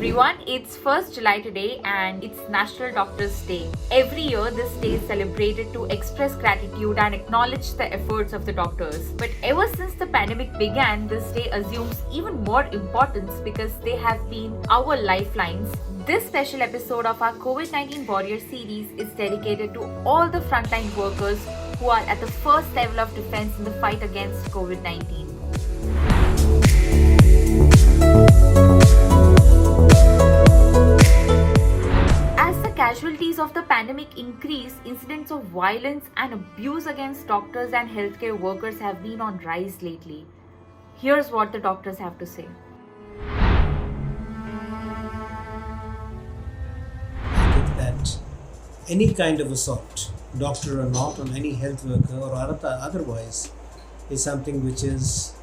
everyone, it's 1st July today and it's National Doctors Day. Every year this day is celebrated to express gratitude and acknowledge the efforts of the doctors. But ever since the pandemic began, this day assumes even more importance because they have been our lifelines. This special episode of our COVID-19 Warrior series is dedicated to all the frontline workers who are at the first level of defense in the fight against COVID-19. Casualties of the pandemic increase, incidents of violence and abuse against doctors and healthcare workers have been on rise lately. Here's what the doctors have to say. I think that any kind of assault, doctor or not, on any health worker or otherwise, is something which is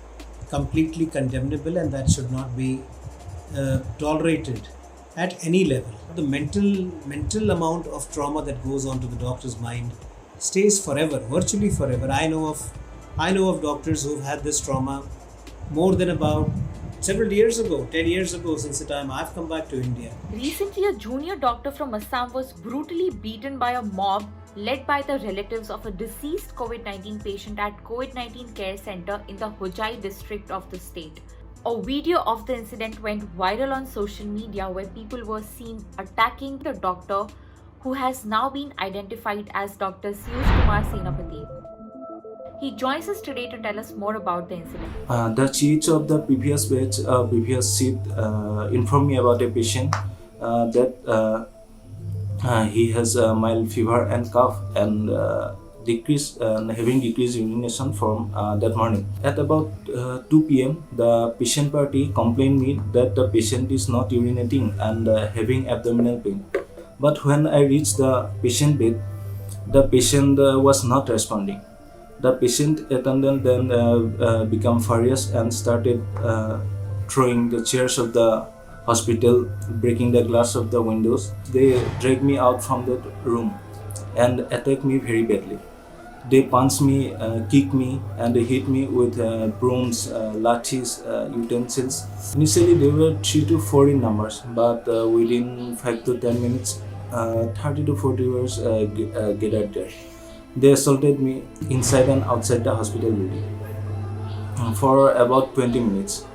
completely condemnable and that should not be tolerated at any level. The mental amount of trauma that goes on to the doctor's mind stays forever, virtually forever. I know of doctors who've had this trauma more than about several years ago, 10 years ago, since the time I've come back to India. Recently, a junior doctor from Assam was brutally beaten by a mob led by the relatives of a deceased COVID-19 patient at COVID-19 Care Center in the Hojai district of the state. A video of the incident went viral on social media where people were seen attacking the doctor, who has now been identified as Dr. Siyush Kumar Senapati. He joins us today to tell us more about the incident. The chief of the previous batch, previous shift, informed me about a patient that he has a mild fever and cough and having decreased urination from that morning. At about 2 p.m., the patient party complained me that the patient is not urinating and having abdominal pain. But when I reached the patient bed, the patient was not responding. The patient attendant then became furious and started throwing the chairs of the hospital, breaking the glass of the windows. They dragged me out from that room and attacked me very badly. They punched me, kicked me, and they hit me with brooms, lathis, utensils. Initially, they were 3 to 4 in numbers, but within 5 to 10 minutes, 30 to 40 were gathered there. They assaulted me inside and outside the hospital building for about 20 minutes.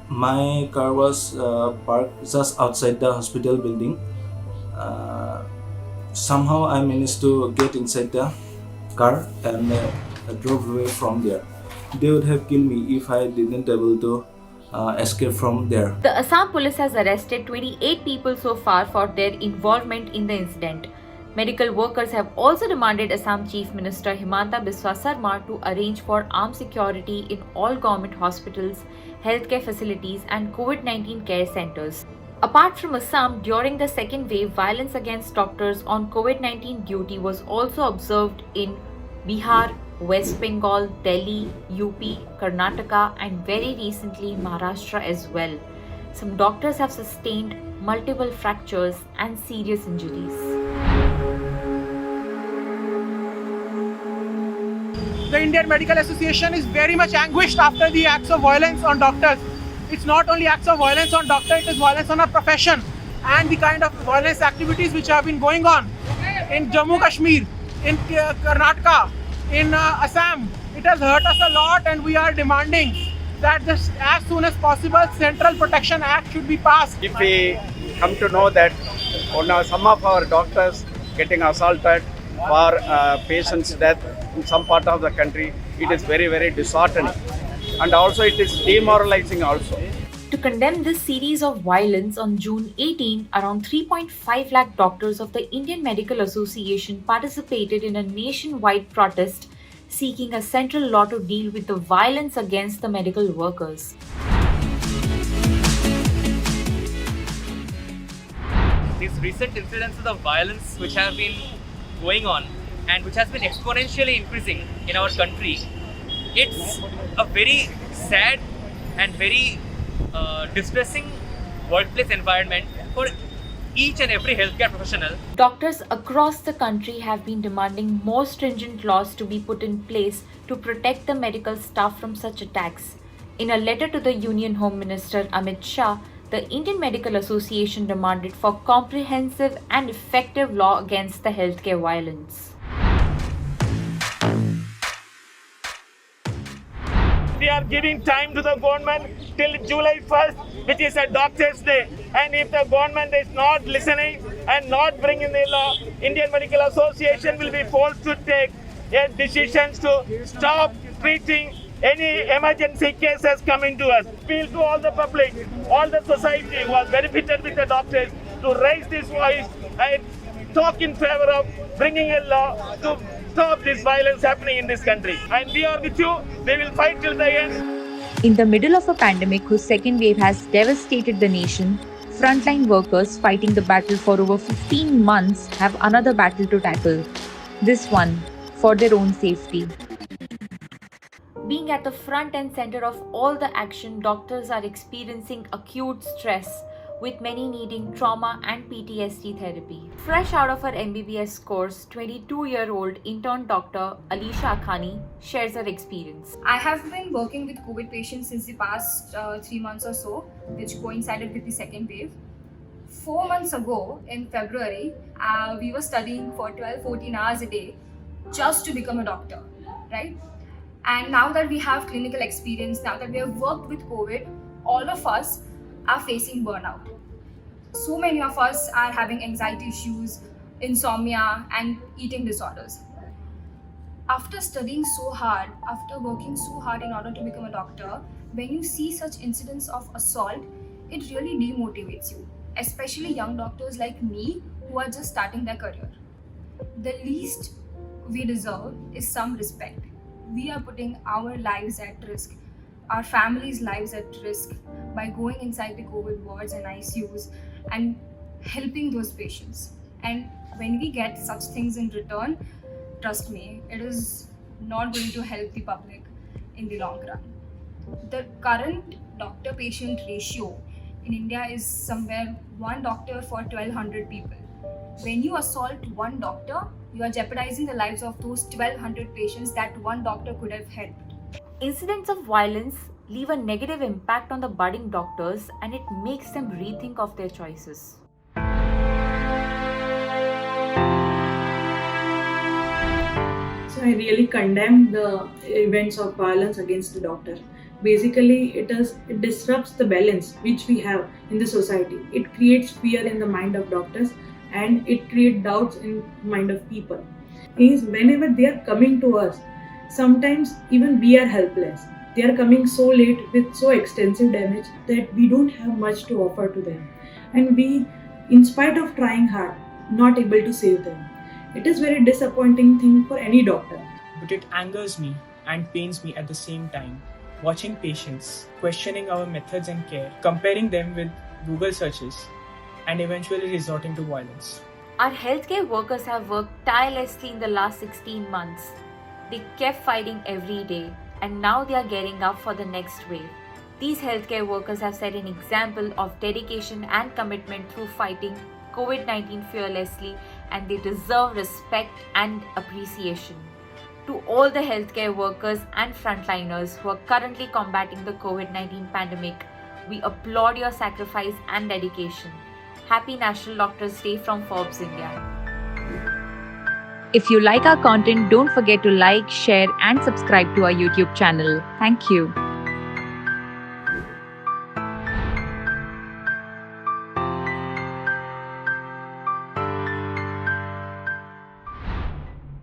My car was parked just outside the hospital building. Somehow I managed to get inside the car and drove away from there. They would have killed me if I didn't able to escape from there. The Assam police has arrested 28 people so far for their involvement in the incident. Medical workers have also demanded Assam Chief Minister Himanta Biswa Sarma to arrange for armed security in all government hospitals, healthcare facilities and COVID-19 care centers. Apart from Assam, during the second wave, violence against doctors on COVID-19 duty was also observed in Bihar, West Bengal, Delhi, UP, Karnataka and very recently Maharashtra as well. Some doctors have sustained multiple fractures and serious injuries. The Indian Medical Association is very much anguished after the acts of violence on doctors. It's not only acts of violence on doctors, it is violence on our profession and the kind of violence activities which have been going on in Jammu Kashmir, in Karnataka, in Assam. It has hurt us a lot and we are demanding that this, as soon as possible, Central Protection Act should be passed. If we come to know that some of our doctors getting assaulted for patients' death in some part of the country, it is very, very disheartening. And also it is demoralizing also. To condemn this series of violence, on June 18, around 3.5 lakh doctors of the Indian Medical Association participated in a nationwide protest seeking a central law to deal with the violence against the medical workers. These recent incidences of violence which have been going on and which has been exponentially increasing in our country, it's a very sad and very distressing workplace environment for each and every healthcare professional. Doctors across the country have been demanding more stringent laws to be put in place to protect the medical staff from such attacks. In a letter to the Union Home Minister Amit Shah, the Indian Medical Association demanded for comprehensive and effective law against the healthcare violence. We are giving time to the government till July 1st, which is a Doctor's Day. And if the government is not listening and not bringing the law, Indian Medical Association will be forced to take decisions to stop treating any emergency cases coming to us. Appeal to all the public, all the society who has benefited with the doctors to raise this voice and talk in favor of bringing a law to stop this violence happening in this country. And we are with you. We will fight till the end. In the middle of a pandemic whose second wave has devastated the nation, frontline workers fighting the battle for over 15 months have another battle to tackle. This one, for their own safety. Being at the front and center of all the action, doctors are experiencing acute stress, with many needing trauma and PTSD therapy. Fresh out of her MBBS course, 22-year-old intern doctor Alisha Akhani shares her experience. I have been working with COVID patients since the past 3 months or so, which coincided with the second wave. 4 months ago, in February, we were studying for 12-14 hours a day just to become a doctor, right? And now that we have clinical experience, now that we have worked with COVID, all of us are facing burnout. So many of us are having anxiety issues, insomnia, and eating disorders. After studying so hard, after working so hard in order to become a doctor, when you see such incidents of assault, it really demotivates you, especially young doctors like me who are just starting their career. The least we deserve is some respect. We are putting our lives at risk, our families' lives at risk by going inside the COVID wards and ICUs and helping those patients. And when we get such things in return, trust me, it is not going to help the public in the long run. The current doctor-patient ratio in India is somewhere 1 doctor for 1200 people. When you assault one doctor, you are jeopardizing the lives of those 1200 patients that one doctor could have helped. Incidents of violence leave a negative impact on the budding doctors, and it makes them rethink of their choices. So I really condemn the events of violence against the doctor. Basically, it disrupts the balance which we have in the society. It creates fear in the mind of doctors, and it creates doubts in the mind of people. Whenever they are coming to us, sometimes even we are helpless. They are coming so late with so extensive damage that we don't have much to offer to them. And we, in spite of trying hard, not able to save them. It is very disappointing thing for any doctor. But it angers me and pains me at the same time, watching patients, questioning our methods and care, comparing them with Google searches, and eventually resorting to violence. Our healthcare workers have worked tirelessly in the last 16 months. They kept fighting every day, and now they are gearing up for the next wave. These healthcare workers have set an example of dedication and commitment through fighting COVID-19 fearlessly, and they deserve respect and appreciation. To all the healthcare workers and frontliners who are currently combating the COVID-19 pandemic, we applaud your sacrifice and dedication. Happy National Doctors Day from Forbes India. If you like our content, don't forget to like, share, and subscribe to our YouTube channel. Thank you.